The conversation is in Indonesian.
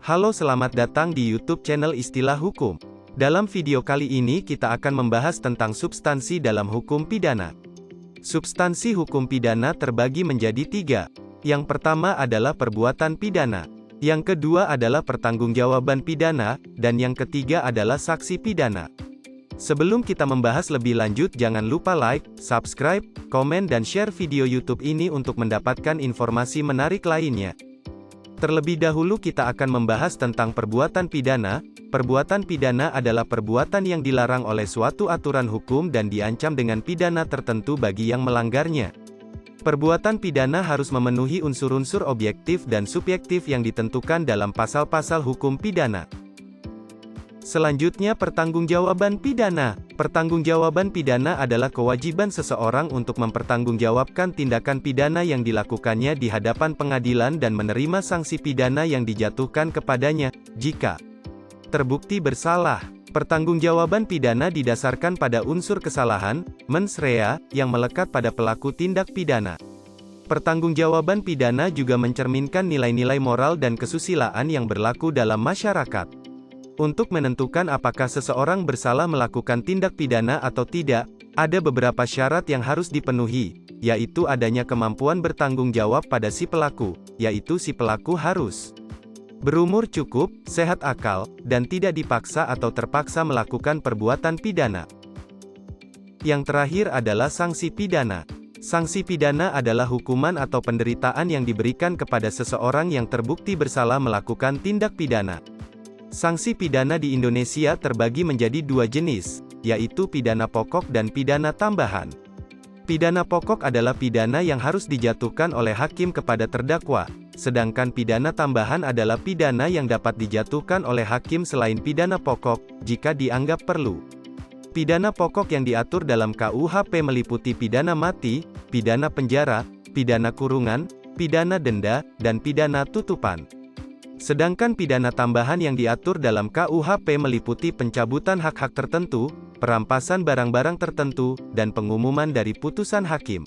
Halo, selamat datang di YouTube channel Istilah Hukum. Dalam video kali ini kita akan membahas tentang substansi dalam hukum pidana. Substansi hukum pidana terbagi menjadi tiga. Yang pertama adalah perbuatan pidana. Yang kedua adalah pertanggungjawaban pidana, dan yang ketiga adalah saksi pidana. Sebelum kita membahas lebih lanjut, jangan lupa like, subscribe, komen dan share video YouTube ini untuk mendapatkan informasi menarik lainnya. Terlebih dahulu kita akan membahas tentang perbuatan pidana. Perbuatan pidana adalah perbuatan yang dilarang oleh suatu aturan hukum dan diancam dengan pidana tertentu bagi yang melanggarnya. Perbuatan pidana harus memenuhi unsur-unsur objektif dan subjektif yang ditentukan dalam pasal-pasal hukum pidana. Selanjutnya, pertanggungjawaban pidana. Pertanggungjawaban pidana adalah kewajiban seseorang untuk mempertanggungjawabkan tindakan pidana yang dilakukannya di hadapan pengadilan dan menerima sanksi pidana yang dijatuhkan kepadanya, jika terbukti bersalah. Pertanggungjawaban pidana didasarkan pada unsur kesalahan, mens rea, yang melekat pada pelaku tindak pidana. Pertanggungjawaban pidana juga mencerminkan nilai-nilai moral dan kesusilaan yang berlaku dalam masyarakat. Untuk menentukan apakah seseorang bersalah melakukan tindak pidana atau tidak, ada beberapa syarat yang harus dipenuhi, yaitu adanya kemampuan bertanggung jawab pada si pelaku, yaitu si pelaku harus berumur cukup, sehat akal, dan tidak dipaksa atau terpaksa melakukan perbuatan pidana. Yang terakhir adalah sanksi pidana. Sanksi pidana adalah hukuman atau penderitaan yang diberikan kepada seseorang yang terbukti bersalah melakukan tindak pidana. Sanksi pidana di Indonesia terbagi menjadi dua jenis, yaitu pidana pokok dan pidana tambahan. Pidana pokok adalah pidana yang harus dijatuhkan oleh hakim kepada terdakwa, sedangkan pidana tambahan adalah pidana yang dapat dijatuhkan oleh hakim selain pidana pokok, jika dianggap perlu. Pidana pokok yang diatur dalam KUHP meliputi pidana mati, pidana penjara, pidana kurungan, pidana denda, dan pidana tutupan. Sedangkan pidana tambahan yang diatur dalam KUHP meliputi pencabutan hak-hak tertentu, perampasan barang-barang tertentu, dan pengumuman dari putusan hakim.